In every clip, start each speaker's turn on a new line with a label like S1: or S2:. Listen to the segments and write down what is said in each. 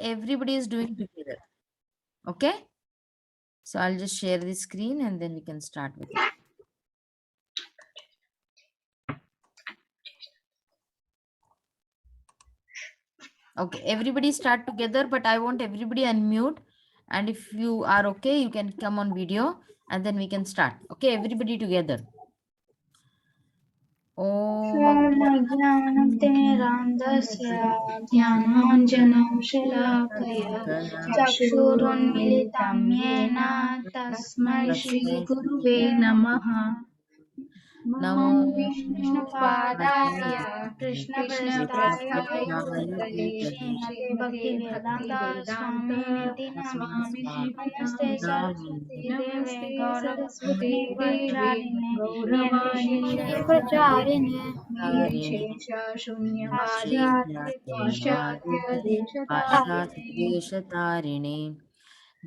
S1: everybody is doing together. Okay? So I'll just share the screen and then we can start with it. Okay, everybody start together, but I want everybody unmute. And if you are okay, you can come on video and then we can start. Okay, everybody together.
S2: ज्ञानाञ्जनं शलाकया चक्षुरुन्मिलितं येन तस्मै श्रीगुरुवे नमः।
S1: नमो
S2: विष्णुपादाय कृष्णप्रेष्ठाय
S1: कृष्णप्रेष्ठाय
S2: श्रीमते भक्तिवेदान्त स्वामिनिति नमः। नमस्ते सरस्वती देवे गौरवस्वती देवे गौरवाणी प्रचारिणे शून्यवादी
S1: पाश्चात्यदेशतारिणे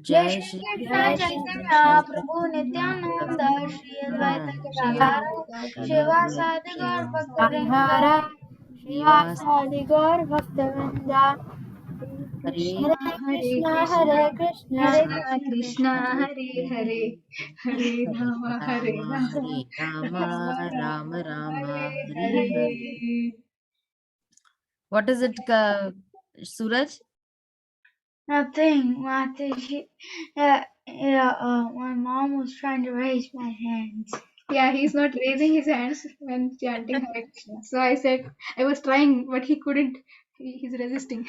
S1: जय श्री
S2: जय चैतन्य प्रभु नित्यानंद श्री अद्वैत गदाधर शिवासादि गौर भक्तवृंद श्रीवासादि गौर भक्तवृंद
S1: हरे
S2: हरे कृष्ण
S3: कृष्ण हरे हरे हरे राम हरे राम
S1: हरे Ram Ram Ram Hare Hare. What is it, Suraj?
S2: Nothing. My mom was trying to raise my hands.
S3: Yeah, he's not raising his hands when chanting Hare Krishna. So I said I was trying, but he couldn't. He's resisting.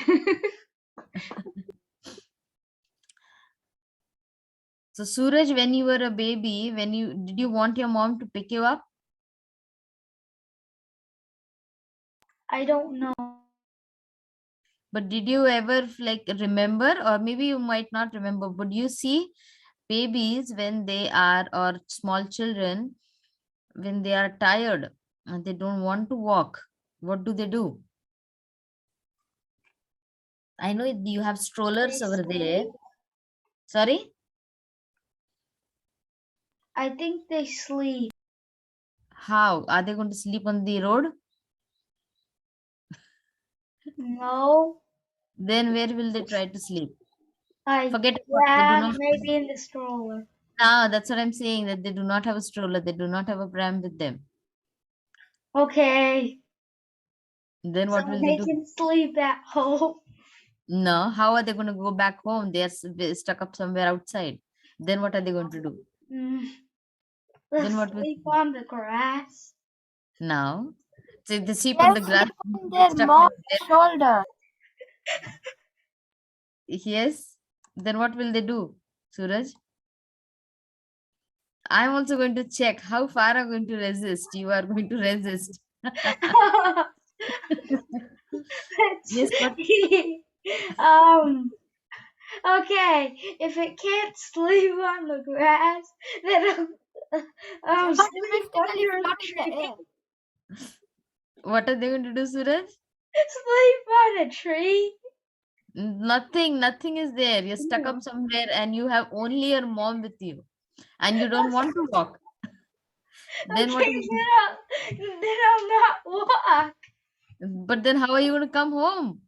S1: So Suraj, when you were a baby, did you want your mom to pick you up?
S2: I don't know.
S1: But did you ever remember, or maybe you might not remember, but you see babies when they are, or small children, when they are tired and they don't want to walk, what do? I know you have strollers over there. Sorry?
S2: I think they sleep.
S1: How? Are they going to sleep on the road?
S2: No.
S1: Then where will they try to sleep?
S2: Forget
S1: about
S2: maybe in the stroller.
S1: No, that's what I'm saying, that they do not have a stroller. They do not have a pram with them.
S2: Okay.
S1: Then what will they do?
S2: They can sleep at home.
S1: No, how are they going to go back home? They are stuck up somewhere outside. Then what are they going to do?
S2: Then what sleep on the grass.
S1: No. So they sleep on the grass.
S2: On their mom's shoulder.
S1: Yes. Then what will they do, Suraj? I'm also going to check how far I'm going to resist. You are going to resist. Yes, but
S2: okay, if it can't sleep on the grass, then sleep under a tree.
S1: What are they going to do, Suraj?
S2: Sleep on a tree.
S1: Nothing is there. You're stuck up somewhere and you have only your mom with you and you don't want to walk. Then what?
S2: Then I'll not walk.
S1: But then how are you going to come home?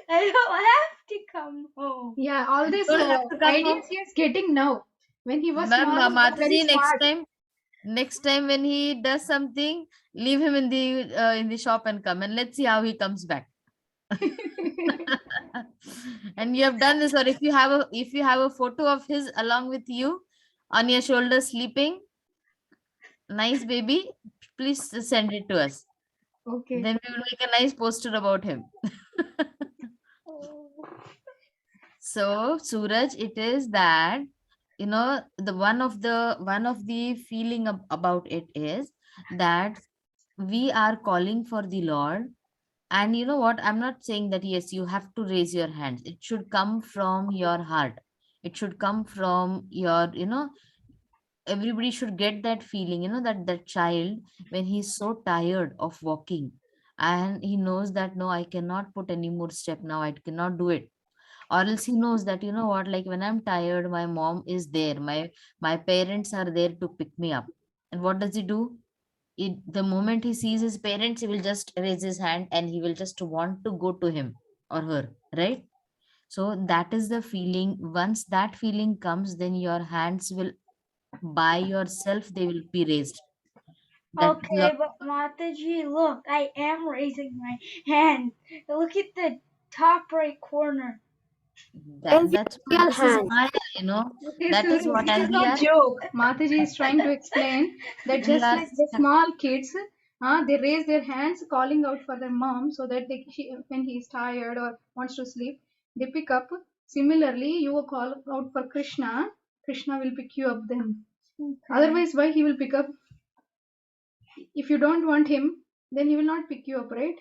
S2: I don't have to come home.
S3: Yeah, all this ideas he is getting now. When he was small, he was very smart.
S1: Next time when he does something, leave him in the shop and come, and let's see how he comes back. And you have done this, or if you have a photo of his along with you on your shoulder sleeping, nice baby, please send it to us.
S3: Okay.
S1: Then we will make a nice poster about him. So Suraj, it is that, the one of the feeling about it is that we are calling for the Lord. And you know what? I'm not saying that, yes, you have to raise your hands. It should come from your heart. It should come from your, everybody should get that feeling, that child, when he's so tired of walking and he knows that, no, I cannot put any more step now. I cannot do it. Or else he knows that, you know what, like when I'm tired, my mom is there. My parents are there to pick me up. And what does he do? The moment he sees his parents, he will just raise his hand and he will just want to go to him or her, right? So that is the feeling. Once that feeling comes, then your hands will by yourself, they will be raised. That
S2: Okay, but Mataji, look, I am raising my hand. Look at the top right corner.
S1: that's what, this is Maya,
S3: Okay,
S1: that is
S3: Suraj,
S1: what,
S3: this
S1: and
S3: is not joke. Mataji is trying to explain that
S1: we
S3: just
S1: are
S3: like the
S1: stuck.
S3: small kids, they raise their hands calling out for their mom so that when he is tired or wants to sleep, they pick up. Similarly, you will call out for Krishna. Krishna will pick you up then.
S2: Okay.
S3: Otherwise, why he will pick up? If you don't want him, then he will not pick you up, right?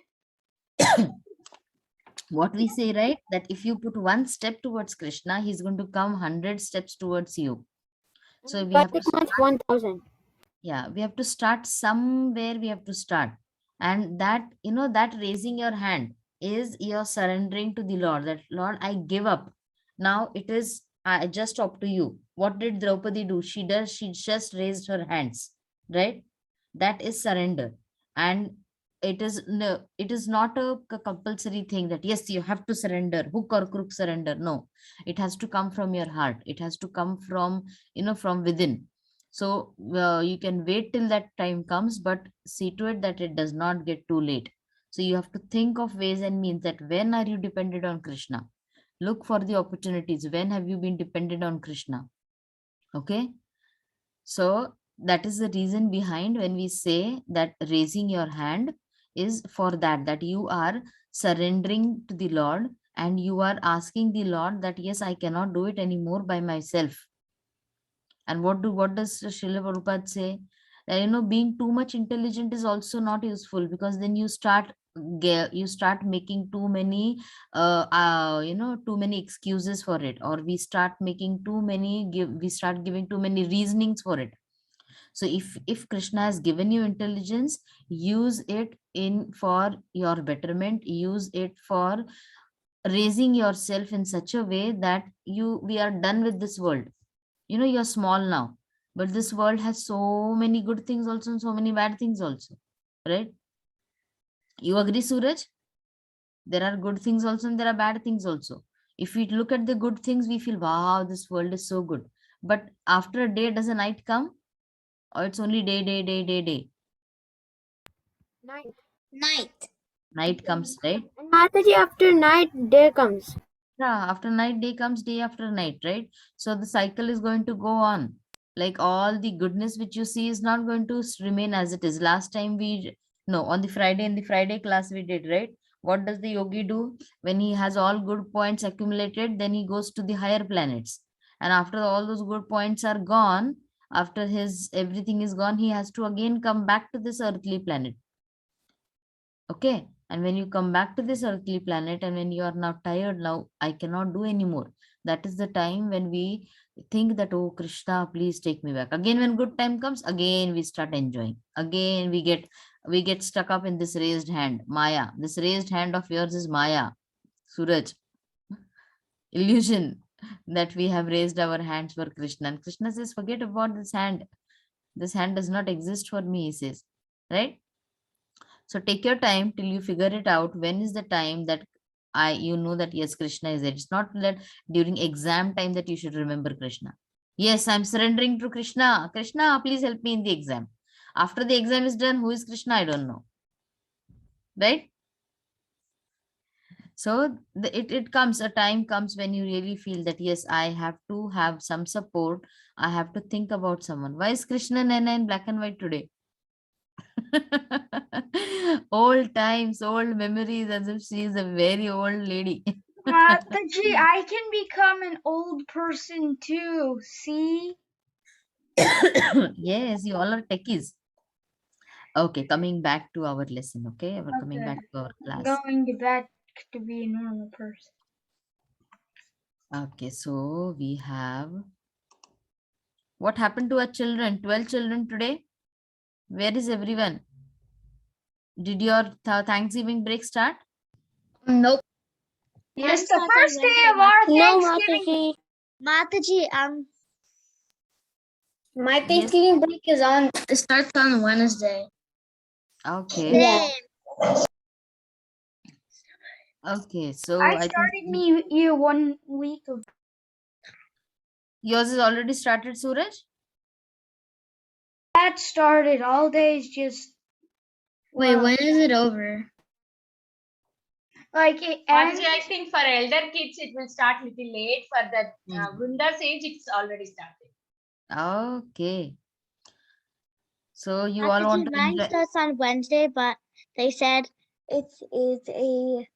S1: What we say, right? That if you put one step towards Krishna, he's going to come 100 steps towards you. So we have to start,
S4: 1,000.
S1: yeah, we have to start somewhere, we have to start. And that, that raising your hand is you're surrendering to the Lord, that Lord, I give up. Now it is just up to you. What did Draupadi do? She just raised her hands, right? That is surrender. And it is no, it is not a compulsory thing that yes, you have to surrender, hook or crook surrender. No, it has to come from your heart. It has to come from, from within. So you can wait till that time comes, but see to it that it does not get too late. So you have to think of ways and means that when are you dependent on Krishna? Look for the opportunities. When have you been dependent on Krishna? Okay. So that is the reason behind when we say that raising your hand is for that, that you are surrendering to the Lord and you are asking the Lord that, yes, I cannot do it anymore by myself. And what does Srila Prabhupada say? That, being too much intelligent is also not useful, because then you start making too many too many excuses for it, or we start giving too many reasonings for it. So if Krishna has given you intelligence, use it in for your betterment, use it for raising yourself in such a way that we are done with this world. You're small now, but this world has so many good things also and so many bad things also, right? You agree, Suraj? There are good things also and there are bad things also. If we look at the good things, we feel, wow, this world is so good. But after a day, does a night come? Or it's only day, day, day, day, day?
S4: Night.
S1: Night comes, right?
S4: And Mataji, after night, day comes.
S1: Yeah, after night, day comes, day after night, right? So the cycle is going to go on. Like all the goodness which you see is not going to remain as it is. Last time no, on the Friday, in the Friday class we did, right? What does the yogi do? When he has all good points accumulated, then he goes to the higher planets. And after all those good points are gone, after his everything is gone, he has to again come back to this earthly planet. Okay. And when you come back to this earthly planet and when you are now tired, now I cannot do anymore. That is the time when we think that, oh Krishna, please take me back. Again, when good time comes, again we start enjoying. Again, we get stuck up in this raised hand, Maya. This raised hand of yours is Maya, Suraj, illusion that we have raised our hands for Krishna. And Krishna says, forget about this hand. This hand does not exist for me, he says. Right? So take your time till you figure it out. When is the time that you know that yes, Krishna is there. It's not that during exam time that you should remember Krishna. Yes, I'm surrendering to Krishna. Krishna, please help me in the exam. After the exam is done, who is Krishna? I don't know. Right? So it comes, a time comes when you really feel that yes, I have to have some support. I have to think about someone. Why is Krishna Nana in black and white today? Old times, old memories, as if she is a very old lady.
S2: Mataji, I can become an old person too. See?
S1: Yes, you all are techies. Okay, coming back to our lesson. Okay, we're coming
S2: Okay.
S1: back to our
S2: I'm
S1: class.
S2: going back to be a normal person.
S1: Okay, so we have, what happened to our children? 12 children today. Where is everyone? Did your Thanksgiving break start?
S4: Nope.
S2: It's the first day of our
S4: No,
S2: Thanksgiving.
S4: Mataji.
S5: Mataji, my
S1: Yes.
S5: Thanksgiving break is on. It starts on Wednesday.
S1: Okay.
S4: Yeah.
S5: Same.
S1: Okay, so
S2: I
S1: I think
S2: started New Year 1 week ago.
S1: yours is already started, Suraj?
S2: That started. All days just.
S5: Wait,
S2: Well,
S5: when is it over?
S2: like it
S6: Mataji,
S2: ends.
S6: I think for elder kids it will start little late. For the Vrinda's age, it's already started.
S1: Okay. So you all want to
S5: Mine
S1: enjoy.
S5: starts on Wednesday, but they said it's a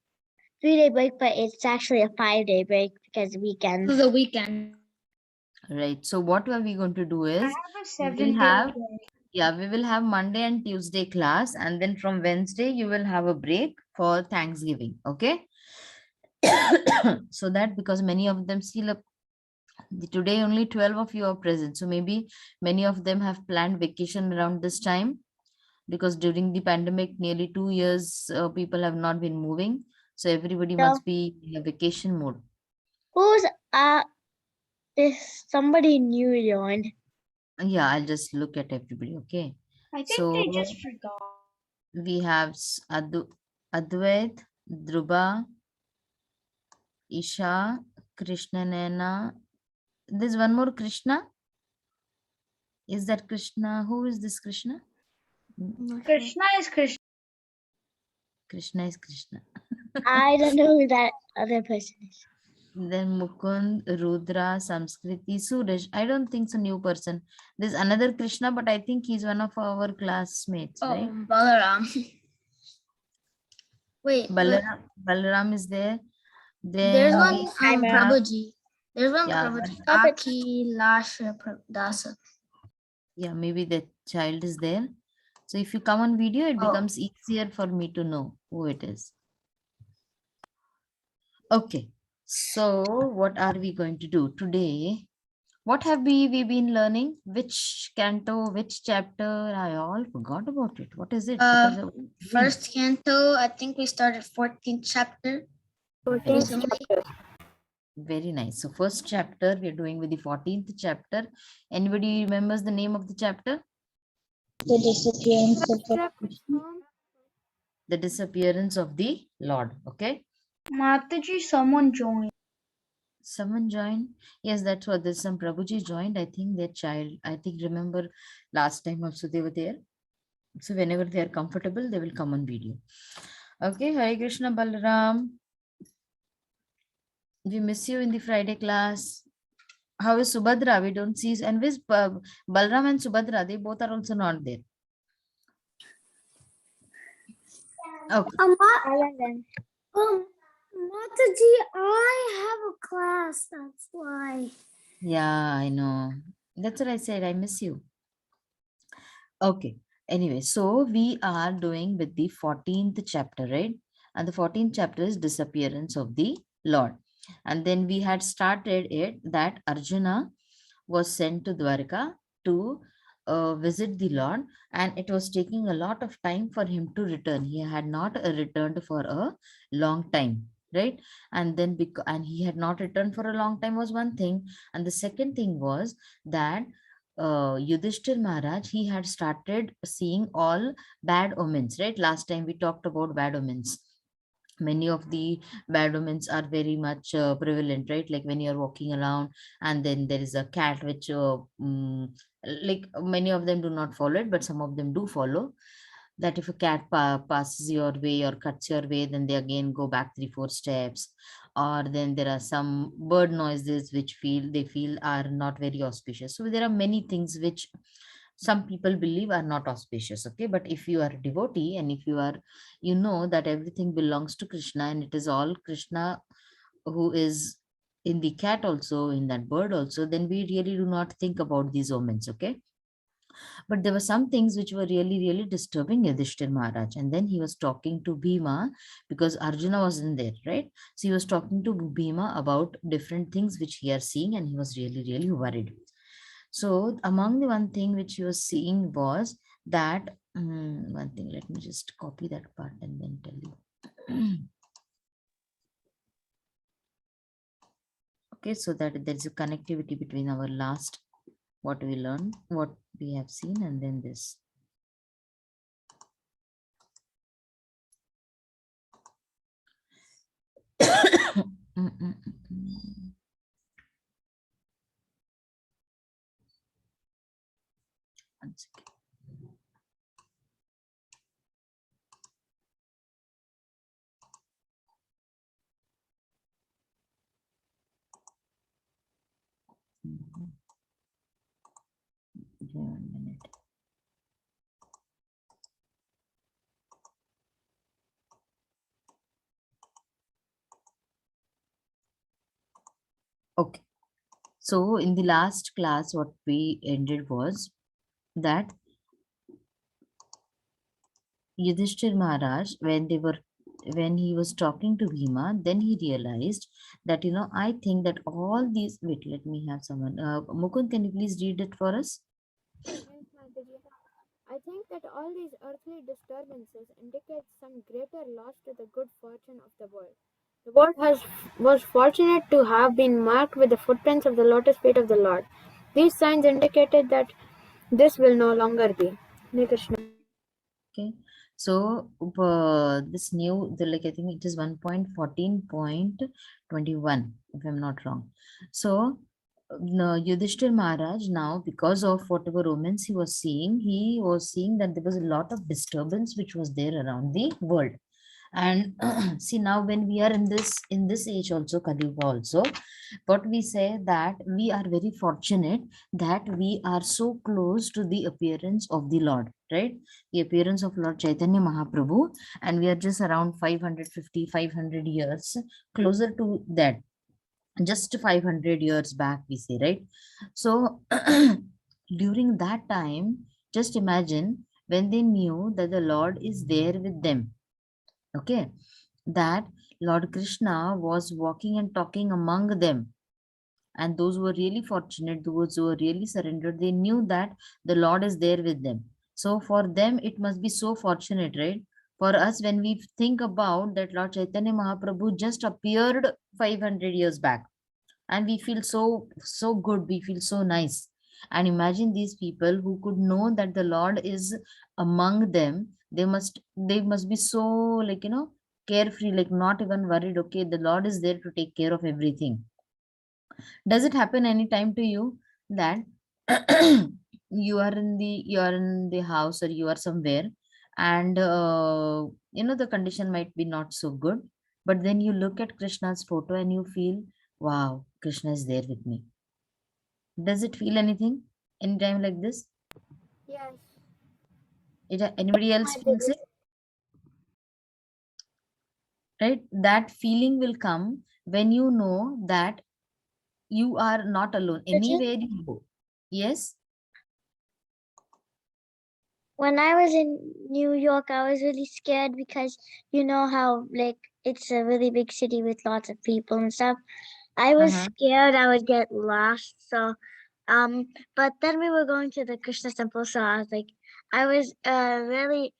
S5: 3-day break, but it's actually a 5-day break because weekends.
S4: For the weekend.
S1: Right. So what are we going to do
S2: I
S1: is
S2: have a
S1: we will
S2: 7-day
S1: have,
S2: break.
S1: yeah, we will have Monday and Tuesday class, and then from Wednesday you will have a break for Thanksgiving. Okay. So that because many of them still up today only 12 of you are present. So maybe many of them have planned vacation around this time because during the pandemic, nearly 2 years, people have not been moving. So everybody
S5: So
S1: must be in a vacation mode.
S5: who's this somebody new joined?
S1: Yeah, I'll just look at everybody. Okay.
S2: I think
S1: So
S2: they just forgot.
S1: we have Advait, Dhruba, Isha, Krishna Nena. There's one more Krishna. Is that Krishna? Who is this Krishna?
S2: Krishna is Krishna.
S1: Krishna is Krishna.
S5: I don't know who that other person is.
S1: Then Mukund, Rudra, Samskriti, Suraj. I don't think it's a new person. There's another Krishna, but I think he's one of our classmates, right?
S4: Balaram. Wait,
S1: Balaram is there.
S4: there's
S1: Then
S4: one
S1: we have,
S4: Prabhuji. There's one
S1: yeah,
S4: Prabhuji.
S5: Oh, but
S4: Aki Lasha Dasa.
S1: yeah, maybe the child is there. So if you come on video, it
S4: Oh.
S1: becomes easier for me to know who it is. Okay. So what are we going to do today? What have we been learning? Which canto, which chapter? I all forgot about it. What is it? What is it?
S4: First canto, I think we started 14th chapter.
S5: 14th
S4: Recently.
S1: Very nice. So first chapter we're doing with the 14th chapter. Anybody remembers the name of the chapter?
S5: The disappearance of the Krishna.
S1: The disappearance of the Lord. Okay.
S2: Mataji, someone joined.
S1: Someone joined. Yes, that's what there's some Prabhuji joined. I think their child. I think remember last time also they were there. So whenever they are comfortable, they will come on video. Okay. Hare Krishna Balaram. We miss you in the Friday class. How is Subhadra? We don't see. And with Balram and Subhadra, they both are also not there. Okay.
S5: Mataji, I have a class. That's why.
S1: Yeah, I know. That's what I said. I miss you. Okay. Anyway, so we are doing with the 14th chapter, right? And the 14th chapter is disappearance of the Lord. And then we had started it that Arjuna was sent to Dwarka to visit the Lord, and it was taking a lot of time for him to return. He had not returned for a long time, right? And then and he had not returned for a long time was one thing, and the second thing was that Yudhishthir Maharaj, he had started seeing all bad omens, right? Last time we talked about bad omens. Many of the bad omens are very much prevalent, right? Like when you're walking around and then there is a cat which like many of them do not follow it, but some of them do follow that. If a cat passes your way or cuts your way, then they again go back 3 4 steps. Or then there are some bird noises which they feel are not very auspicious. So there are many things which some people believe are not auspicious. Okay, but if you are a devotee and if you are, you know that everything belongs to Krishna and it is all Krishna who is in the cat also, in that bird also, then we really do not think about these omens. Okay, but there were some things which were really, really disturbing Yudhishthir Maharaj. And then he was talking to Bhima because Arjuna wasn't there, right? So he was talking to Bhima about different things which he are seeing, and he was really, really worried. So among the one thing which he was seeing was that one thing, let me just copy that part and then tell you. Okay, so that there's a connectivity between our last, what we learned, what we have seen, and then this. Mm, mm, mm, mm. One second. Mhm. Give me 1 minute. Okay. So in the last class, what we ended was that Yudhishthir Maharaj, when he was talking to Bhima, then he realized that, I think that all these, wait, let me have someone. Mukund, can you please read it for us?
S7: Yes, Mataji. I think that all these earthly disturbances indicate some greater loss to the good fortune of the world. The world was fortunate to have been marked with the footprints of the lotus feet of the Lord. These signs indicated that this will no longer be. Hare Krishna.
S1: Okay. So this new, I think it is 1.14.21, if I'm not wrong. So no, Yudhishthir Maharaj now, because of whatever omens he was seeing that there was a lot of disturbance which was there around the world. And see, now when we are in this age also, Kali Yuga also, what we say that we are very fortunate that we are so close to the appearance of the Lord, right? The appearance of Lord Chaitanya Mahaprabhu, and we are just around 550, 500 years closer to that. Just 500 years back, we say, right? So during that time, just imagine when they knew that the Lord is there with them. Okay, that Lord Krishna was walking and talking among them. And those who were really fortunate, those who were really surrendered, they knew that the Lord is there with them. So for them, it must be so fortunate, right? For us, when we think about that Lord Chaitanya Mahaprabhu just appeared 500 years back, and we feel so good, we feel so nice. And imagine these people who could know that the Lord is among them, they must be so, carefree, like not even worried. Okay, the Lord is there to take care of everything. Does it happen anytime to you that you are in the house, or you are somewhere, and the condition might be not so good, but then you look at Krishna's photo and you feel, wow, Krishna is there with me. Does it feel anything anytime like this?
S7: Yes.
S1: Anybody else feels it? Right, that feeling will come when you know that you are not alone
S5: Priti?
S1: anywhere you go. Yes.
S5: When I was in New York, I was really scared because you know how like it's a really big city with lots of people and stuff. I was
S1: Uh-huh.
S5: scared I would get lost. So but then we were going to the Krishna temple, so I was like I was really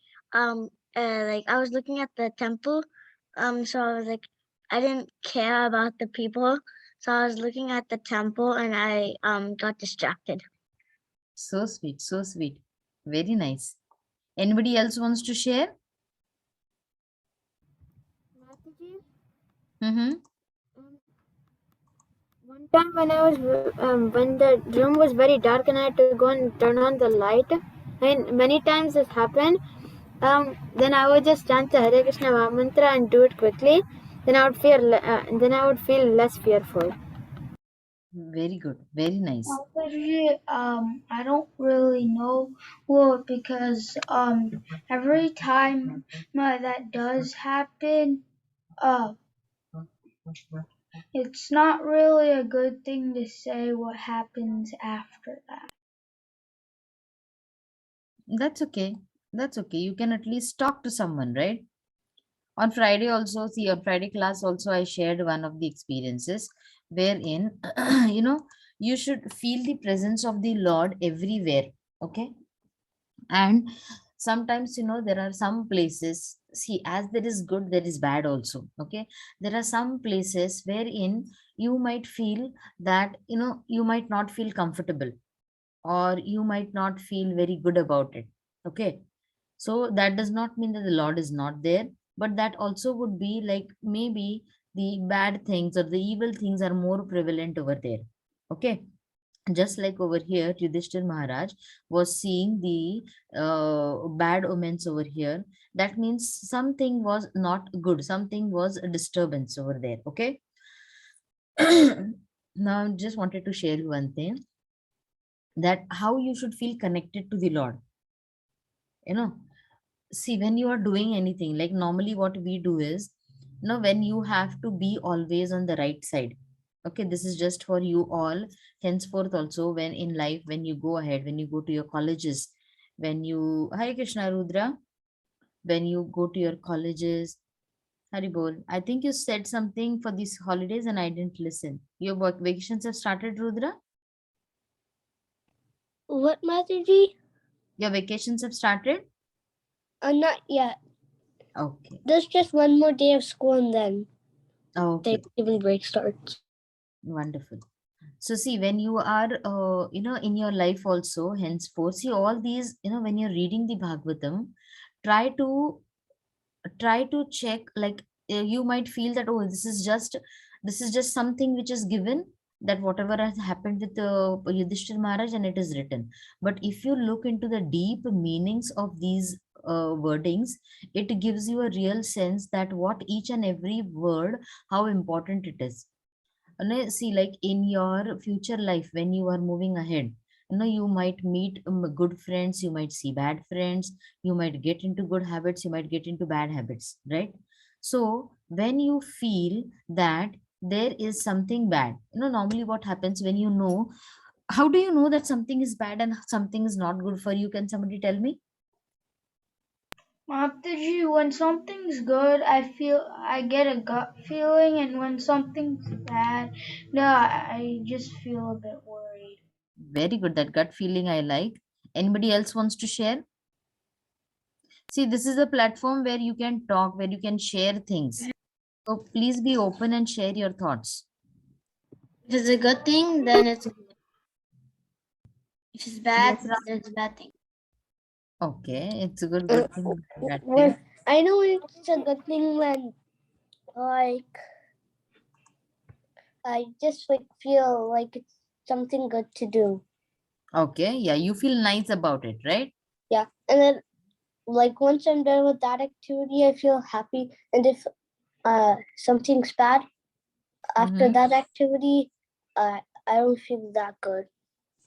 S5: like I was looking at the temple. So I was like I didn't care about the people. So I was looking at the temple and I got distracted.
S1: So sweet, so sweet. Very nice. Anybody else wants to share?
S7: Mataji,
S1: Mm-hmm.
S7: um, one time when when the room was very dark and I had to go and turn on the light, and many times this happened. Then I would just chant the Hare Krishna mantra and do it quickly. Then I would feel less fearful.
S1: Very good. Very nice.
S2: Mataji, I don't really know what because every time that does happen, uh, it's not really a good thing to say what happens after that.
S1: That's okay. That's okay. You can at least talk to someone, right? On Friday also, see, on Friday class also, I shared one of the experiences wherein, you should feel the presence of the Lord everywhere. Okay. And sometimes, there are some places, see, as there is good, there is bad also. Okay. There are some places wherein you might feel that, you might not feel comfortable, or you might not feel very good about it. Okay. So that does not mean that the Lord is not there, but that also would be like maybe the bad things or the evil things are more prevalent over there. Okay, just like over here Yudhishthir Maharaj was seeing the bad omens over here. That means something was not good, something was a disturbance over there. Okay. Now just wanted to share you one thing, that how you should feel connected to the Lord. you know See, when you are doing anything, like normally what we do is, when you have to be always on the right side. Okay, this is just for you all. Henceforth also, when in life, when you go ahead, when you go to your colleges, when you Hare Krishna Rudra, when you go to your colleges, Haribol, I think you said something for these holidays and I didn't listen. Your work vacations have started, Rudra?
S5: What, Mataji?
S1: Your vacations have started?
S5: Not yet.
S1: Okay.
S5: There's just one more day of school and then
S1: Okay.
S5: Thanksgiving break starts.
S1: Wonderful. So see, when you are, in your life also, henceforth, see all these, when you're reading the Bhagavatam, try to check, like, you might feel that, oh, this is just something which is given, that whatever has happened with Yudhishthir Maharaj, and it is written. But if you look into the deep meanings of these wordings, it gives you a real sense that what each and every word, how important it is. See, like in your future life, when you are moving ahead, you might meet good friends, you might see bad friends, you might get into good habits, you might get into bad habits, right? So when you feel that there is something bad, normally what happens when how do you know that something is bad and something is not good for you? Can somebody tell me?
S2: Mataji, when something's good, I get a gut feeling, and when something's bad, no, I just feel a bit worried.
S1: Very good. That gut feeling I like. Anybody else wants to share? See, this is a platform where you can talk, where you can share things. So please be open and share your thoughts.
S4: If it's a good thing, then it's good. If it's bad,
S1: Yes, Ram.
S4: then it's a bad thing.
S1: Okay, it's a good thing, bad thing.
S5: When I know it's a good thing when, like, I just feel like it's something good to do.
S1: Okay, yeah, you feel nice about it, right?
S5: Yeah, and then like once I'm done with that activity, I feel happy. And if something's bad after that activity, I don't feel that good.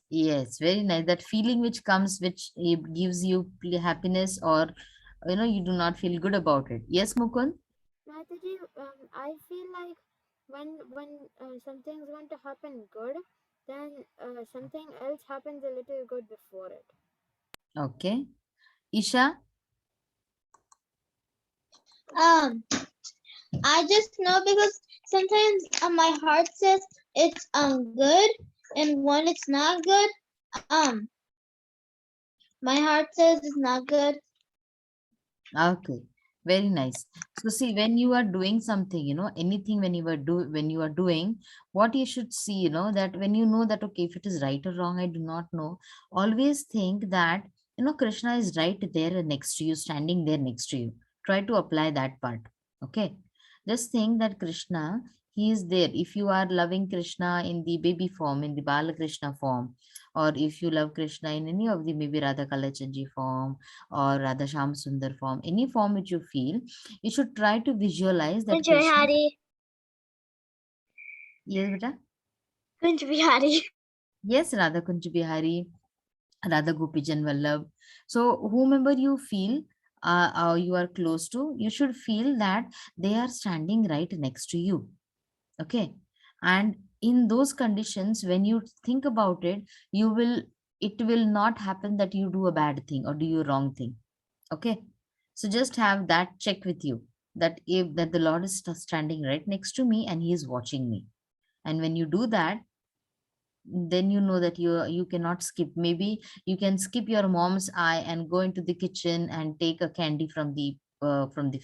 S1: Yes, very nice. That feeling which comes, which gives you happiness, or you do not feel good about it. Yes, Mukund?
S7: Mataji, I feel like when something's going to happen good, then something else happens a little good before it.
S1: Okay. Isha?
S4: I just know because sometimes my heart says it's good, and when it's not good, my heart says it's not good.
S1: Okay, very nice. So see, when you are doing something, anything when you are doing, what you should see, that when you know that, okay, if it is right or wrong, I do not know. Always think that, Krishna is right there next to you, standing there next to you. Try to apply that part. Okay. Just think that Krishna, he is there. If you are loving Krishna in the baby form, in the Bala Krishna form, or if you love Krishna in any of the maybe Radha Kalachanji form, or Radha Sham Sundar form, any form which you feel, you should try to visualize that
S5: Kunj
S1: Krishna.
S5: Bihari.
S1: Yes, beta.
S5: Kunj Bihari.
S1: Yes, Radha Kunj Bihari, Radha Gopijan Vallabh. So whomever you feel, you are close to, you should feel that they are standing right next to you. Okay. And in those conditions, when you think about it, it will not happen that you do a bad thing or do a wrong thing. Okay. So just have that check with you, that if that the Lord is standing right next to me and he is watching me. And when you do that, then you know that you cannot skip. Maybe you can skip your mom's eye and go into the kitchen and take a candy from the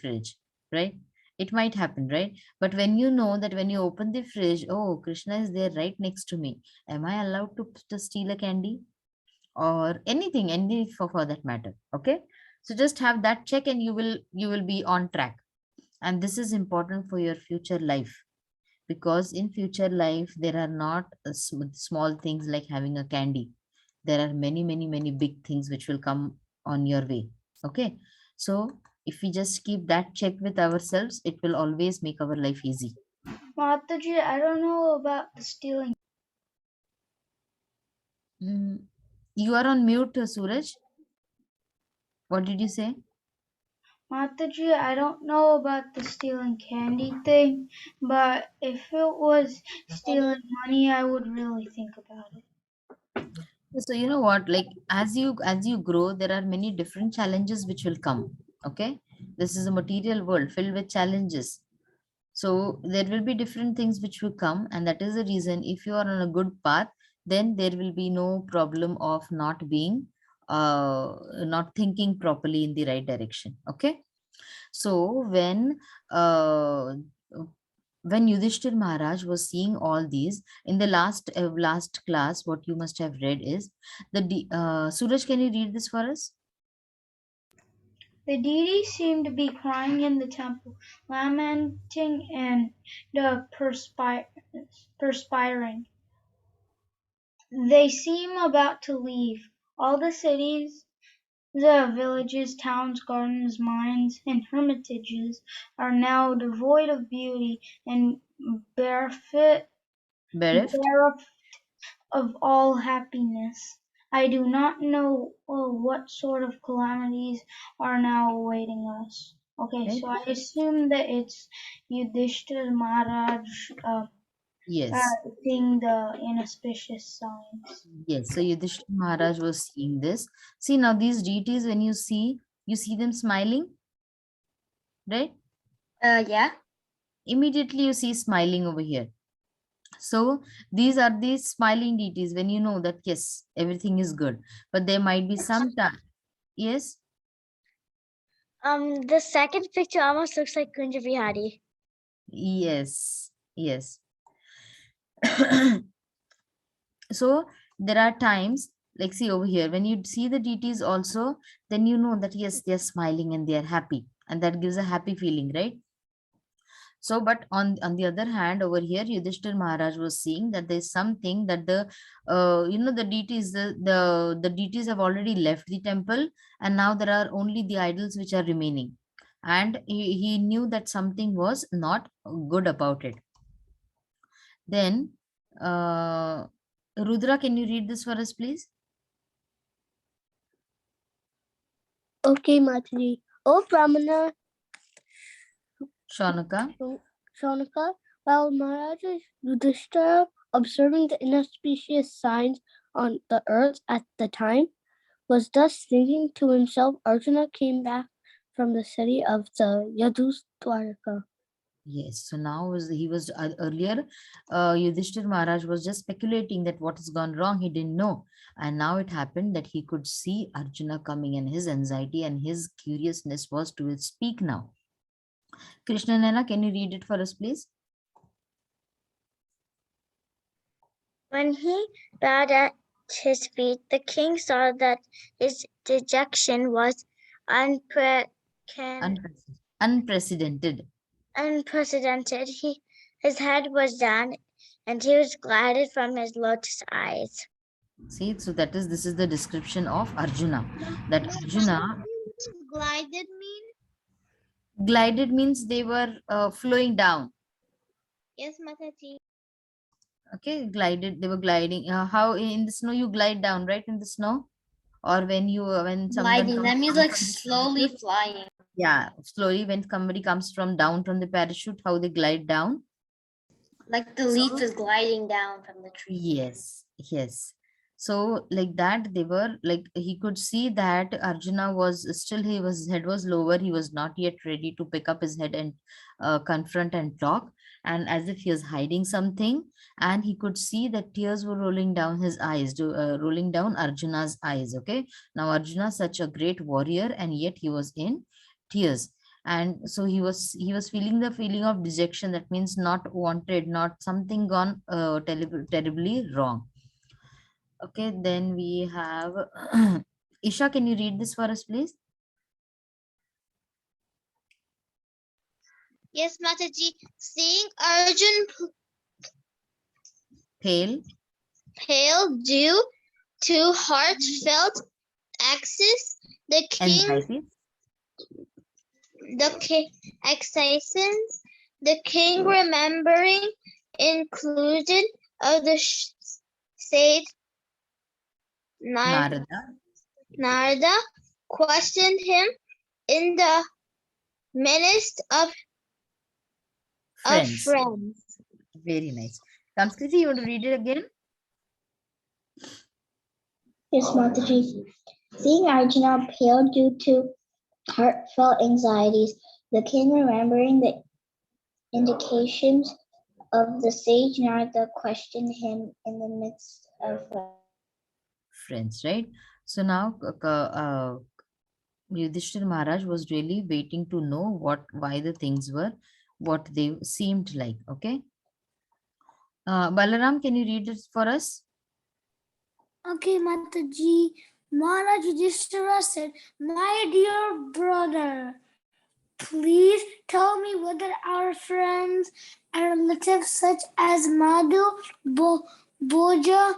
S1: fridge, right? It might happen, right? But when you know that when you open the fridge, oh, Krishna is there right next to me, am I allowed to steal a candy or anything, for that matter? Okay. So just have that check and you will be on track. And this is important for your future life, because in future life there are not small things like having a candy. There are many many many big things which will come on your way. Okay, so if we just keep that check with ourselves, it will always make our life easy.
S2: Mataji, I don't know about the stealing.
S1: Mm, you are on mute, Suraj. What did you say?
S2: Mataji, I don't know about the stealing candy thing, but if it was stealing money, I would really think about it.
S1: So you know what, like as you grow, there are many different challenges which will come. Okay, this is a material world filled with challenges. So there will be different things which will come, and that is the reason if you are on a good path, then there will be no problem of not being not thinking properly in the right direction. Okay, so uh when Yudhishthir Maharaj was seeing all these in the last class, what you must have read is Suraj, can you read this for us?
S2: The deities seemed to be crying in the temple, lamenting and perspiring. They seem about to leave. All the cities, the villages, towns, gardens, mines, and hermitages are now devoid of beauty and bereft,
S1: Bereft.
S2: bereft of all happiness. I do not know what sort of calamities are now awaiting us. Okay,
S1: Right?
S2: so I assume that it's Yudhishthira Maharaj
S1: Yes.
S2: seeing the inauspicious signs.
S1: Yes. So Yudhishthir Maharaj was seeing this. See now these deities, when you see them smiling, right?
S5: Yeah.
S1: Immediately you see smiling over here. So these are these smiling deities when you know that yes, everything is good. But there might be some time. Yes.
S5: The second picture almost looks like Kunja Vihari.
S1: Yes. Yes. So there are times, like see over here, when you see the deities also, then you know that yes, they're smiling and they're happy, and that gives a happy feeling, right? So but on the other hand, over here Yudhishthir Maharaj was seeing that there's something that the the deities, the deities have already left the temple, and now there are only the idols which are remaining, and he knew that something was not good about it. Then Rudra, can you read this for us, please?
S8: Okay, Mataji. O Brahmana
S1: Shaunaka.
S8: Shaunaka, while Maharaja Yudhishthira, observing the inauspicious signs on the earth at the time, was thus thinking to himself, Arjuna came back from the city of the Yadusdwaraka.
S1: Yes. So now he was earlier, Yudhishthir Maharaj was just speculating that what has gone wrong. He didn't know, and now it happened that he could see Arjuna coming, and his anxiety and his curiousness was to speak now. Krishna Nana, can you read it for us, please?
S5: When he bowed at his feet, the king saw that his dejection was
S1: Unprecedented.
S5: unprecedented. His head was down, and tears glided from his lotus eyes.
S1: See, so this is the description of Arjuna. That Arjuna
S4: Glided mean?
S1: glided means they were flowing down.
S4: Yes, Mataji.
S1: Okay, glided. They were gliding. How in the snow you glide down, right? In the snow, or when someone
S4: Gliding.
S1: comes
S4: That means
S1: down
S4: like
S1: from the
S4: slowly
S1: parachute.
S4: flying.
S1: Yeah, slowly when somebody comes from down from the parachute, how they glide down.
S4: Like the leaf
S1: So
S4: is gliding down from the tree.
S1: yes, yes. So like that, they were like he could see that Arjuna was still his head was lower. He was not yet ready to pick up his head and confront and talk, and as if he was hiding something. And he could see that tears were rolling down his eyes, rolling down Arjuna's eyes. Okay, now Arjuna, such a great warrior, and yet he was in tears. And so he was feeling the feeling of dejection, that means not wanted, not something gone terribly wrong. Okay, then we have Isha, can you read this for us, please?
S4: Yes, Mataji. Seeing Arjun
S1: Pale
S4: pale due to heartfelt access, the king,
S1: anxiety.
S4: the king, excises, the king remembering inclusion of the sage
S1: Narada.
S4: Narada questioned him in the midst of
S1: Friends.
S4: friends.
S1: Very nice. Samskriti, you want to read it again?
S9: Yes, Mataji. Seeing Arjuna pale due to heartfelt anxieties, the king remembering the indications of the sage Narada questioned him in the midst of friends.
S1: Friends, right? So now Yudhishthir Maharaj was really waiting to know why the things were what they seemed like. Okay. Balaram, can you read it for us?
S10: Okay, Mataji. Maharaj Yudhishthira said, My dear brother, please tell me whether our friends and relatives such as Madhu, Boja,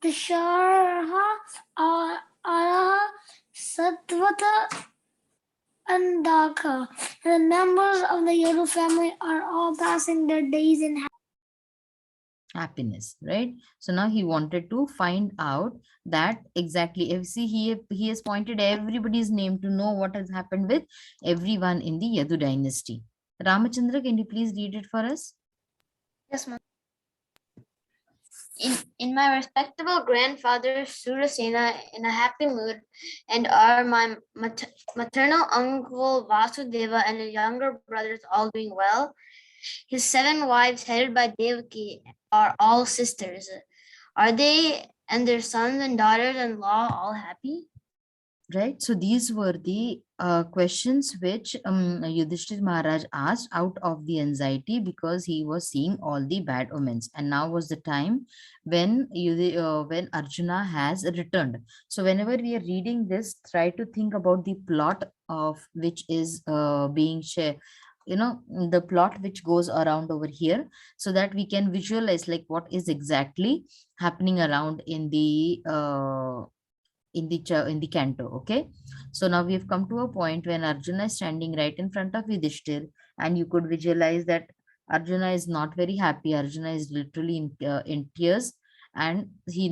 S10: Dasharha, Araha, Satvata, and Daka, and the members of the Yadu family are all passing their days in
S1: Happiness, right? So now he wanted to find out that exactly. If see, he has pointed everybody's name to know what has happened with everyone in the Yadu dynasty. Ramachandra, can you please read it for us?
S4: Yes, ma'am. In my respectable grandfather Surasena in a happy mood, and are my maternal uncle Vasudeva and his younger brothers all doing well. His 7 wives headed by Devaki are all sisters. Are they and their sons and daughters-in-law all happy?
S1: Right. So these were the questions which Yudhishthir Maharaj asked out of the anxiety because he was seeing all the bad omens. And now was the time when when Arjuna has returned. So whenever we are reading this, try to think about the plot of which is being shared. You know, the plot which goes around over here, so that we can visualize like what is exactly happening around in the canto. Okay, so now we have come to a point when Arjuna is standing right in front of Yudhishthir, and you could visualize that Arjuna is not very happy. Arjuna is literally in tears, and he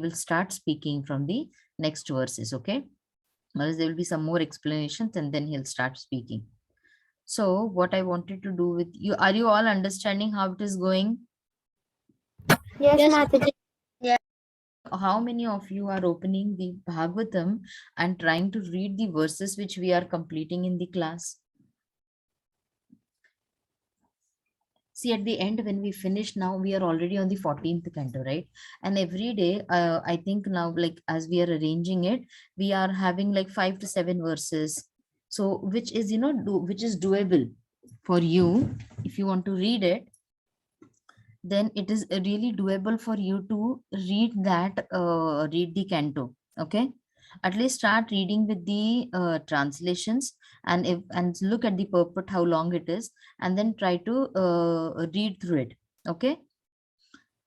S1: will start speaking from the next verses. Okay, otherwise there will be some more explanations and then he'll start speaking. So what I wanted to do with you, are you all understanding how it is going?
S7: Yes,
S4: Yes.
S7: Mataji.
S1: How many of you are opening the Bhagavatam and trying to read the verses which we are completing in the class? See, at the end, when we finish, now we are already on the 14th canto, right? And every day, I think now, like as we are arranging it, we are having like 5 to 7 verses. So, which is, which is doable for you if you want to read it, then it is really doable for you to read the canto. Okay, at least start reading with the translations, and look at the purport how long it is, and then try to read through it. Okay,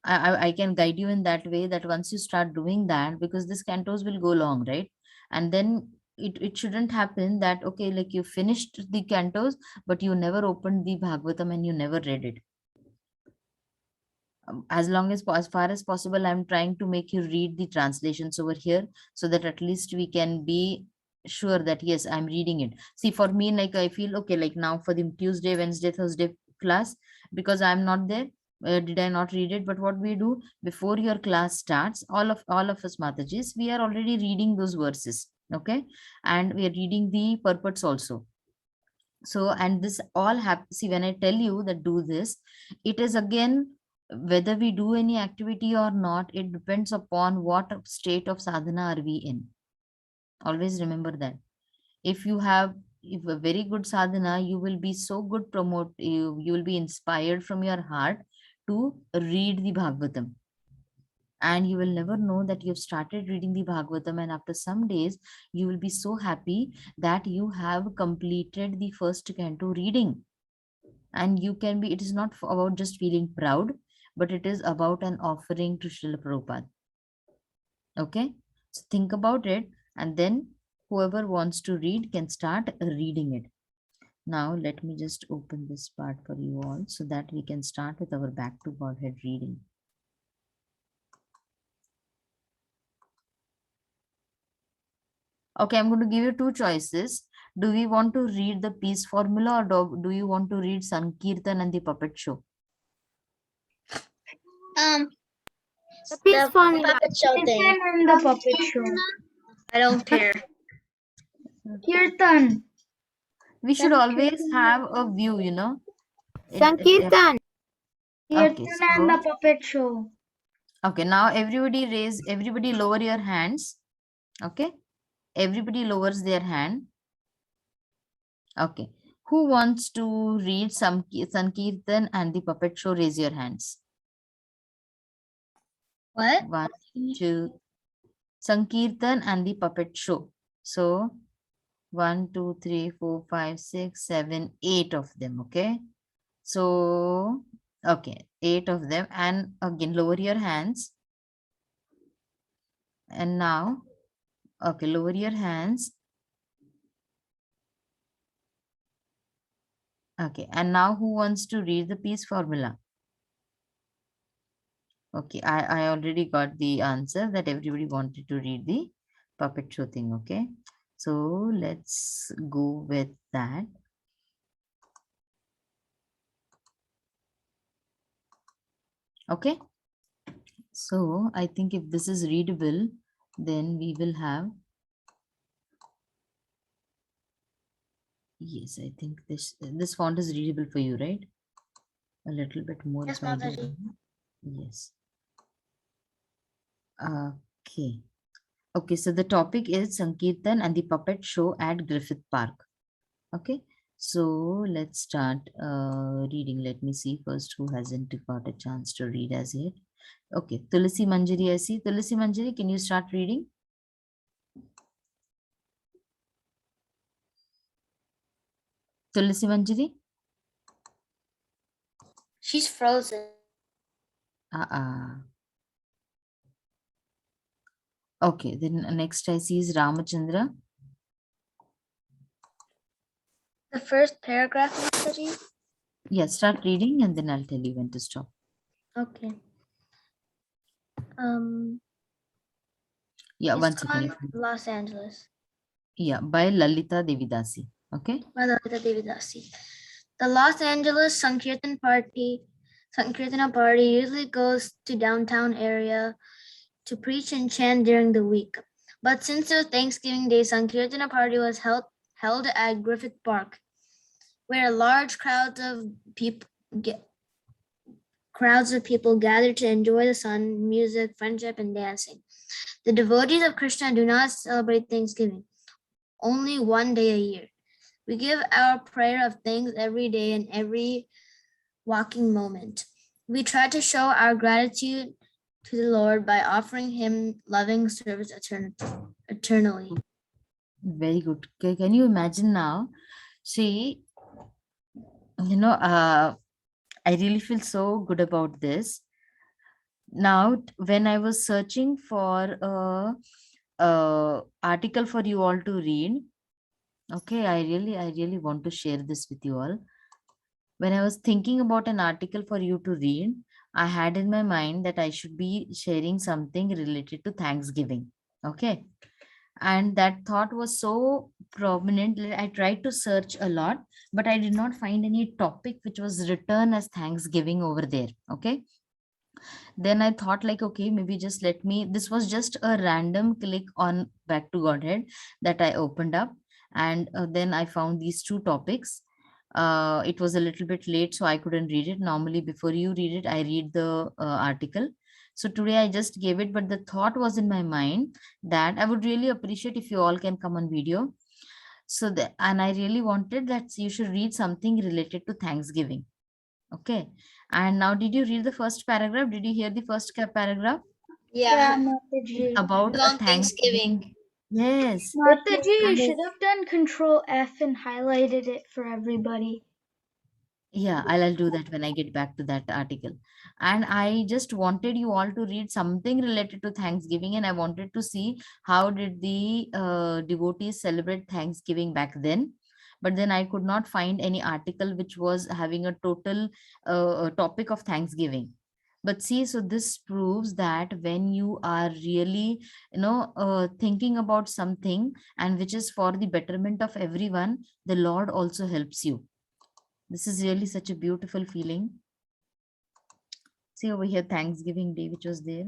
S1: I can guide you in that way, that once you start doing that, because this cantos will go long, right? And then it shouldn't happen that, okay, like you finished the cantos but you never opened the Bhagavatam and you never read it. As long as far as possible, I'm trying to make you read the translations over here, so that at least we can be sure that yes, I'm reading it. See, for me, like I feel okay, like now for the Tuesday, Wednesday, Thursday class, because I'm not there, did I not read it? But what we do before your class starts, all of us Matajis, we are already reading those verses. Okay, and we are reading the purports also. So, and this all happens, see, when I tell you that do this, it is again, whether we do any activity or not, it depends upon what state of sadhana are we in. Always remember that. If you have, if a very good sadhana, you will be so good, you will be inspired from your heart to read the Bhagavatam, and you will never know that you've started reading the Bhagavatam, and after some days you will be so happy that you have completed the first canto reading. and you can be, it is not about just feeling proud, but it is about an offering to Srila Prabhupada. Okay, so think about it, and then whoever wants to read can start reading it. Now let me just open this part for you all so that we can start with our Back to Godhead reading. Okay, I'm going to give you two choices. Do we want to read the peace formula, or do you want to read Sankirtan and the puppet show?
S7: The peace
S5: The
S7: formula.
S5: puppet show thing.
S2: Kirtan and the puppet show.
S5: I don't care.
S2: Kirtan.
S1: We should always have a view, you know.
S7: Sankirtan.
S1: Okay,
S2: Kirtan and the puppet show.
S1: okay, now everybody lower your hands. Okay, everybody lowers their hand. Okay, who wants to read Sankirtan and the puppet show? Raise your hands.
S5: What?
S1: 1, 2, Sankirtan and the puppet show. So 1, 2, 3, 4, 5, 6, 7, 8 of them. Okay, so okay, 8 of them, and again lower your hands. And now, okay, lower your hands. Okay, and now who wants to read the peace formula? Okay, I already got the answer that everybody wanted to read the puppet show thing. Okay, so let's go with that. Okay, so I think if this is readable, then we will have, yes, I think this font is readable for you, right? A little bit more.
S5: Yes,
S1: if I do.
S5: Mataji.
S1: Yes. Okay. Okay, so the topic is Sankirtan and the puppet show at Griffith Park. Okay, so let's start reading. Let me see first who hasn't got a chance to read as yet. Okay, Tulasi Manjari, I see. Tulasi Manjari, can you start reading? Tulasi Manjari?
S4: She's frozen.
S1: Okay, then next I see is Ramachandra.
S5: The first paragraph, Mataji.
S1: Yeah, start reading and then I'll tell you when to stop.
S5: Okay.
S1: Yeah, one second.
S5: Los Angeles.
S1: Yeah, by Lalita Devidasi. Okay.
S5: By Lalita Devidasi. The Los Angeles Sankirtana party usually goes to downtown area to preach and chant during the week. But since the Thanksgiving Day Sankirtana party was held at Griffith Park, where large crowds of people gathered to enjoy the sun, music, friendship, and dancing. The devotees of Krishna do not celebrate Thanksgiving, only one day a year. We give our prayer of thanks every day and every walking moment. We try to show our gratitude to the Lord by offering him loving service eternally.
S1: Very good. Okay, can you imagine now? See, you know, I really feel so good about this. Now, when I was searching for a article for you all to read, okay, I really want to share this with you all. When I was thinking about an article for you to read, I had in my mind that I should be sharing something related to Thanksgiving. Okay. And that thought was so prominent. I tried to search a lot, but I did not find any topic which was written as Thanksgiving over there. Okay. Then I thought like, okay, maybe just let me, this was just a random click on Back to Godhead that I opened up. And then I found these two topics. It was a little bit late, so I couldn't read it. Normally, before you read it, I read the article. So today I just gave it, but the thought was in my mind that I would really appreciate if you all can come on video. So that, and I really wanted that you should read something related to Thanksgiving. Okay. And now, did you read the first paragraph? Did you hear the first paragraph?
S4: Yeah.
S2: Mataji.
S1: About
S4: On
S1: Thanksgiving. Yes.
S2: Mataji, you should have done Control F and highlighted it for everybody.
S1: Yeah, I'll do that when I get back to that article. And I just wanted you all to read something related to Thanksgiving, and I wanted to see how did the devotees celebrate Thanksgiving back then. But then I could not find any article which was having a total topic of Thanksgiving. But see, so this proves that when you are really, thinking about something and which is for the betterment of everyone, the Lord also helps you. This is really such a beautiful feeling. See over here, Thanksgiving Day, which was there.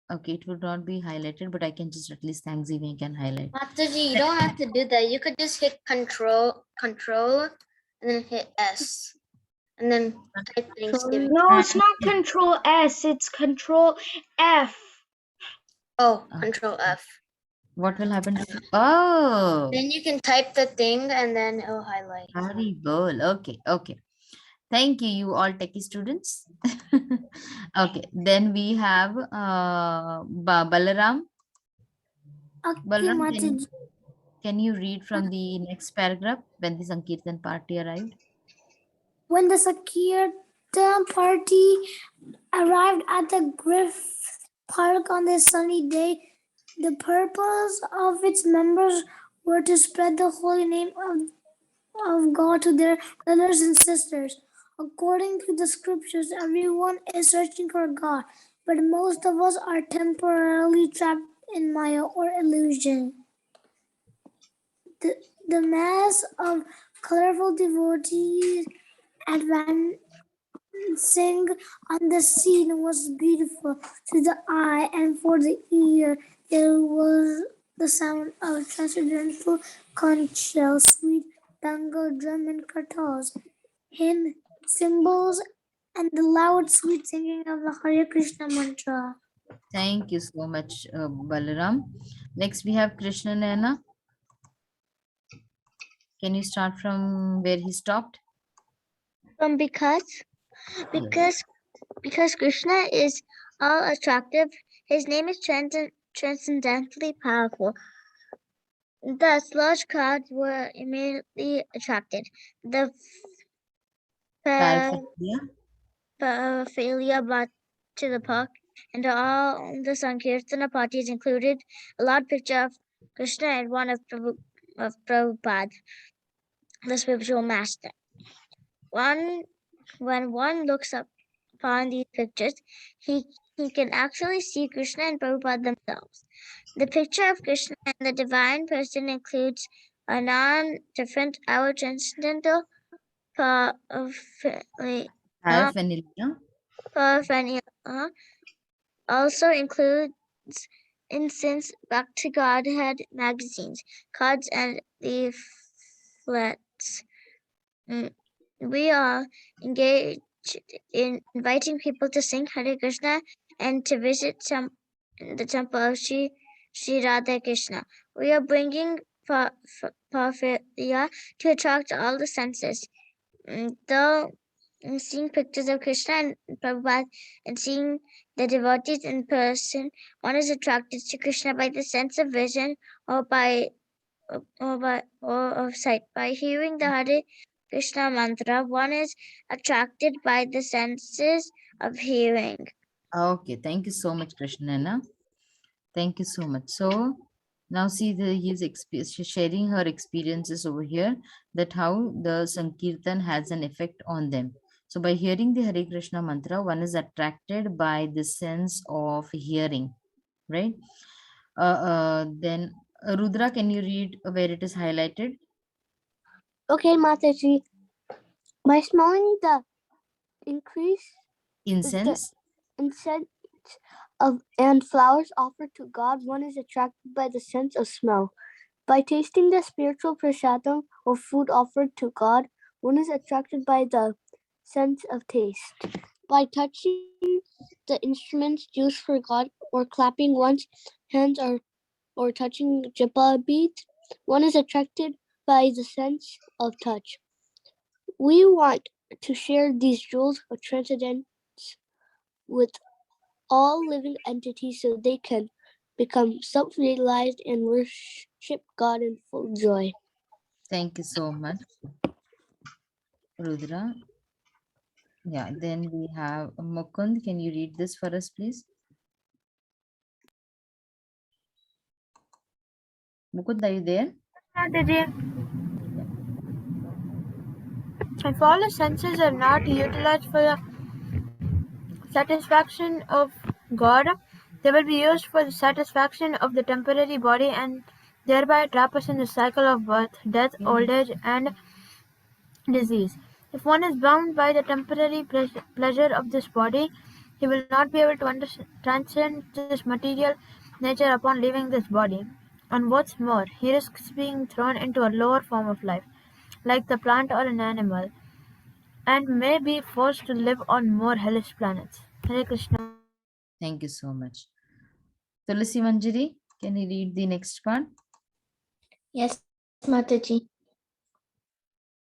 S1: Okay, it would not be highlighted, but I can just at least Thanksgiving can highlight.
S4: Mataji, you don't have to do that. You could just hit control, and then hit S. And then type Thanksgiving.
S2: No, it's not Control S. It's Control F.
S4: Oh, Control F.
S1: What will happen to oh,
S4: Then you can type the thing and then it'll highlight.
S1: Hari bol. Okay, okay. Thank you, you all techie students. Okay, then we have Balaram.
S10: Okay,
S1: Balaram,
S10: Mataji.
S1: can you read from the next paragraph when the Sankirtan party arrived?
S10: When the Sankirtan party arrived at the Griff Park on this sunny day, the purpose of its members were to spread the holy name of God to their brothers and sisters. According to the scriptures, everyone is searching for God, but most of us are temporarily trapped in Maya or illusion. The mass of colorful devotees advancing on the scene was beautiful to the eye, and for the ear there was the sound of transcendental conch shells, sweet Bengal drum and kartals, hymn cymbals, and the loud sweet singing of the Hare Krishna mantra.
S1: Thank you so much, Balaram. Next, we have Krishna Nana. Can you start from where he stopped?
S5: Because Krishna is all attractive, his name is transcendently powerful. Thus, large crowds were immediately attracted. The paraphernalia brought to the park, and all the Sankirtana parties included a large picture of Krishna and one of Prabhupada, the spiritual master. When one looks upon these pictures, he can actually see Krishna and Prabhupada themselves. The picture of Krishna and the divine person includes a non-different, our transcendental paraphernalia. Also includes incense, back to Godhead magazines, cards, and leaflets. We are engaged in inviting people to sing Hare Krishna and to visit the temple of Sri Radha Krishna. We are bringing paraphernalia to attract all the senses. Though seeing pictures of Krishna and Prabhupada and seeing the devotees in person, one is attracted to Krishna by the sense of vision or of sight. By hearing the Hare Krishna mantra, one is attracted by the senses of hearing.
S1: Okay, thank you so much, Krishnana. Thank you so much. So now see she's sharing her experiences over here, that how the Sankirtan has an effect on them. So by hearing the Hare Krishna mantra, one is attracted by the sense of hearing, right? Then Rudra, can you read where it is highlighted?
S8: Okay, Mataji. By smelling the incense and flowers offered to God, one is attracted by the sense of smell. By tasting the spiritual prasadam or food offered to God, one is attracted by the sense of taste. By touching the instruments used for God or clapping one's hands or touching japa beads, one is attracted by the sense of touch. We want to share these jewels of transcendence with all living entities so they can become self-realized and worship God in full joy.
S1: Thank you so much, Rudra. Yeah, then we have Mukund. Can you read this for us, please? Mukund, are you there?
S7: Mataji,
S1: Yeah.
S7: if all the senses are not utilized for the satisfaction of God, they will be used for the satisfaction of the temporary body and thereby trap us in the cycle of birth, death, old age, and disease. If one is bound by the temporary pleasure of this body, he will not be able to transcend this material nature upon leaving this body. And what's more, he risks being thrown into a lower form of life, like the plant or an animal, and may be forced to live on more hellish planets. Hare Krishna.
S1: Thank you so much. Tulasi Manjari, can you read the next part?
S11: Yes, Mataji.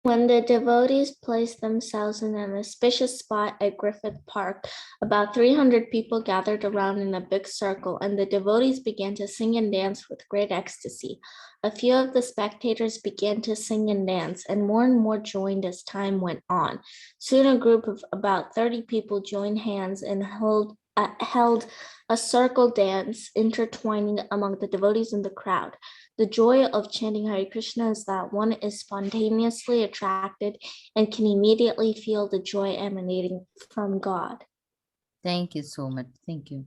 S11: When the devotees placed themselves in an auspicious spot at Griffith Park, about 300 people gathered around in a big circle, and the devotees began to sing and dance with great ecstasy. A few of the spectators began to sing and dance, and more joined as time went on. Soon a group of about 30 people joined hands and held a circle dance, intertwining among the devotees in the crowd. The joy of chanting Hare Krishna is that one is spontaneously attracted and can immediately feel the joy emanating from God.
S1: Thank you so much. Thank you.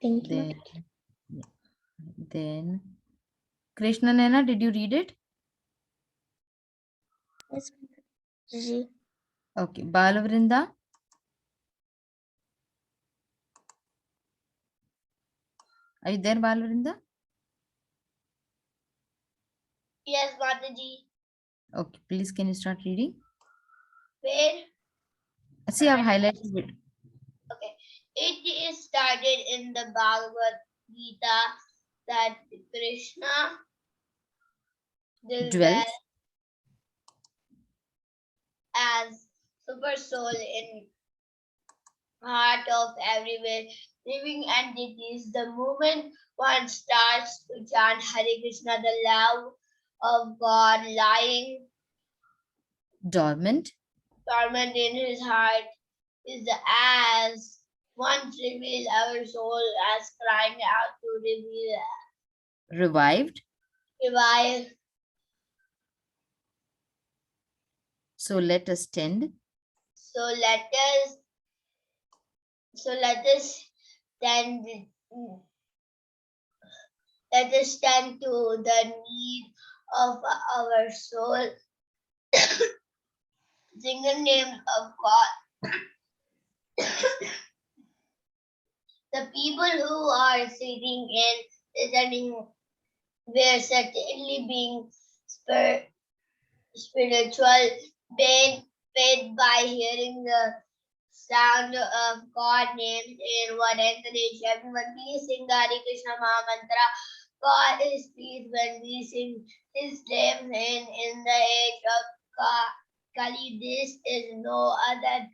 S11: Thank you,
S1: Then,
S11: Mataji.
S1: yeah. Then Krishna Nena, did you read it?
S11: Yes, Mataji.
S1: Okay. Balavrinda, are you there, Balavrinda?
S4: Yes, Mataji.
S1: Okay, please can you start reading?
S4: Where?
S1: See, I've highlighted it.
S4: Okay. It is started in the Bhagavad Gita that Krishna dwells
S1: Dwells.
S4: as super soul in heart of everywhere living entities. The moment one starts to chant Hare Krishna, the love of God lying
S1: Dormant.
S4: dormant in his heart is as once reveal our soul as crying out to
S1: Revived.
S4: revive.
S1: So let us tend.
S4: So let us tend let us tend to the need of our soul. Sing the name of God. The people who are sitting and listening were certainly being spiritual, paid by hearing the sound of God names in one encourage everyone. We sing Hare Krishna Maha Mantra. God is pleased when we sing His name in the age of Kali. This is no other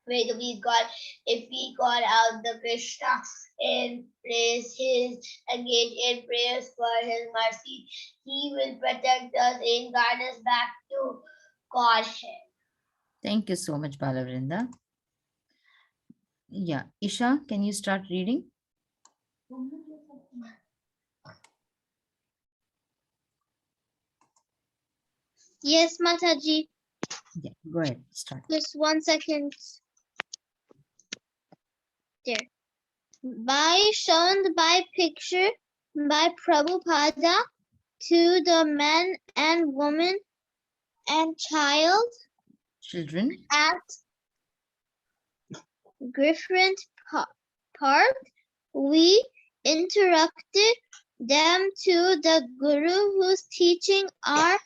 S4: way to be God. If we call out the Krishna and praise His, engage in prayers for His mercy, He will protect us and guide us back to Godhead.
S1: Thank you so much, Balavrinda. Yeah. Isha, can you start reading?
S5: Yes, Mataji.
S1: Yeah, go ahead. Start.
S5: Just 1 second. There. By shown by picture by Prabhupada to the men and women and child
S1: Children.
S5: at Griffith Park. We interrupted them to the Guru whose teaching are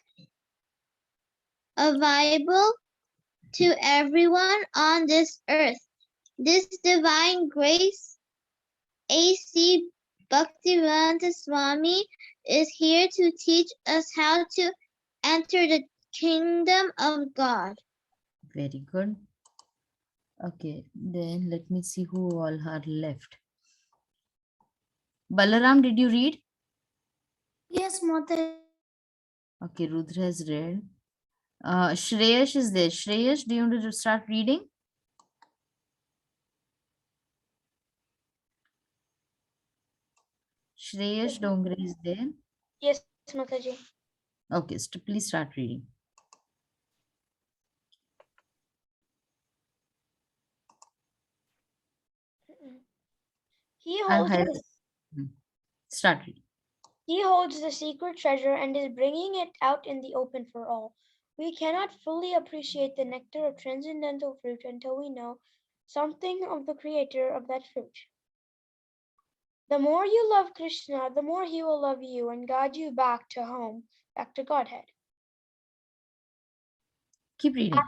S5: available to everyone on this earth. This divine grace, A.C. Bhaktivedanta Swami, is here to teach us how to enter the kingdom of God.
S1: Very good. Okay, then let me see who all are left. Balaram, did you read?
S10: Yes, Mataji.
S1: Okay, Rudra has read. Shreyash is there. Shreyash, do you want to start reading? Shreyash Dongre is there.
S10: Yes, Mataji.
S1: Okay, please start reading.
S10: He
S1: I'll
S10: holds
S1: highlight. Start reading.
S10: He holds the secret treasure and is bringing it out in the open for all. We cannot fully appreciate the nectar of transcendental fruit until we know something of the creator of that fruit. The more you love Krishna, the more he will love you and guide you back to home, back to Godhead.
S1: Keep reading.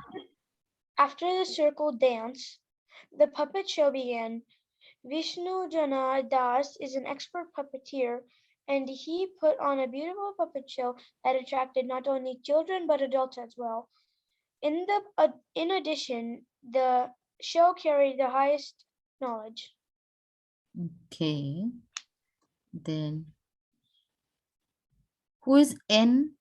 S10: After the circle dance, the puppet show began. Vishnu Jana Das is an expert puppeteer, and he put on a beautiful puppet show that attracted not only children but adults as well. In addition, the show carried the highest knowledge.
S1: Okay. Then who is N?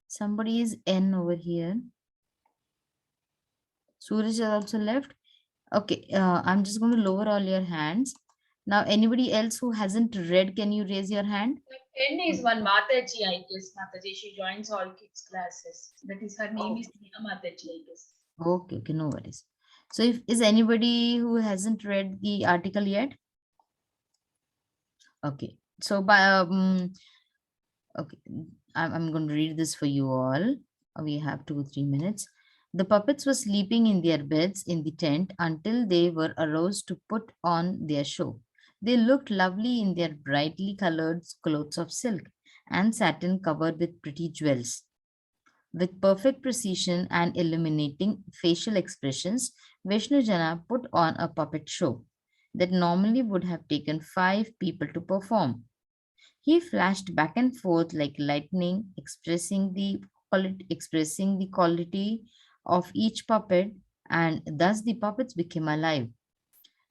S1: Somebody is N over here. Suraj has also left. Okay, I'm just going to lower all your hands. Now, anybody else who hasn't read, can you raise your hand?
S6: N is one Mataji, I guess. Mataji, she joins all kids classes. That is her name is Mataji, I guess.
S1: Okay, okay, no worries. So, if is anybody who hasn't read the article yet? Okay, so okay, I'm going to read this for you all. We have 2-3 minutes. The puppets were sleeping in their beds in the tent until they were aroused to put on their show. They looked lovely in their brightly colored clothes of silk and satin covered with pretty jewels. With perfect precision and illuminating facial expressions, Vishnu Jana put on a puppet show that normally would have taken 5 people to perform. He flashed back and forth like lightning, expressing the quality of each puppet, and thus the puppets became alive.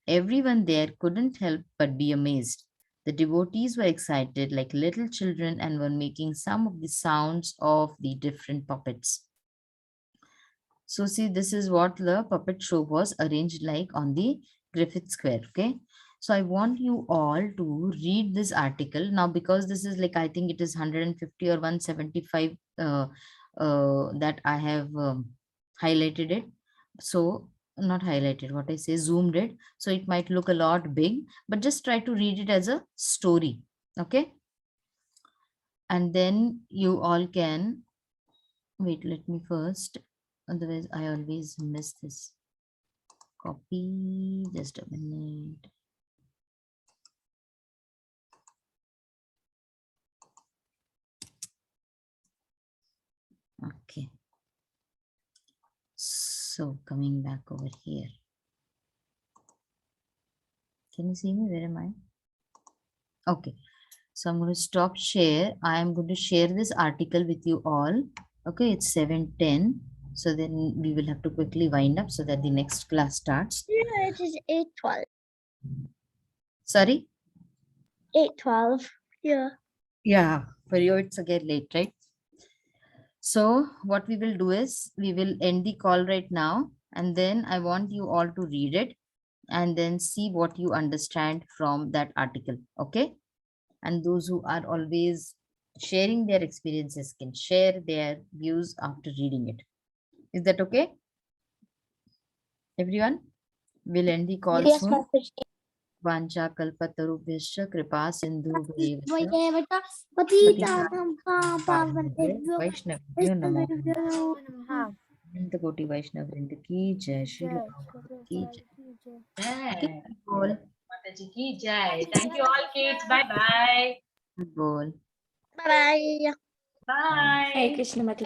S1: Everyone there couldn't help but be amazed. The devotees were excited like little children and were making some of the sounds of the different puppets. So see, this is what the puppet show was arranged like on the Griffith Square. Okay. So I want you all to read this article now, because this is like, I think it is 150 or 175 that I have highlighted it. So not highlighted, what I say, zoomed it. So it might look a lot big, but just try to read it as a story. Okay. And then you all can, wait, let me first, otherwise I always miss this. Copy, just a minute. Okay. So coming back over here. Can you see me? Where am I? Okay. So I'm going to stop share. I am going to share this article with you all. Okay, it's 7:10. So then we will have to quickly wind up so that the next class starts.
S5: Yeah, it is 8:12.
S1: Sorry?
S5: 8:12. Yeah.
S1: Yeah, for you it's again late, right? So what we will do is we will end the call right now, and then I want you all to read it and then see what you understand from that article. Okay. And those who are always sharing their experiences can share their views after reading it. Is that okay? Everyone? We'll end the call
S5: Yes,
S1: soon.
S5: Mataji.
S1: Vancha kalpatarubhyascha kripa sindhu Vaishnavyo namo Koti Vaishnav Vrinda ki jai, Shri Prabhupada ki jai.
S6: Jai.
S1: Bol.
S6: Mataji ki jai. Thank you all kids. Bye bye.
S1: Bol.
S5: Bye-bye.
S6: Bye.
S11: Hare Krishna Mataji.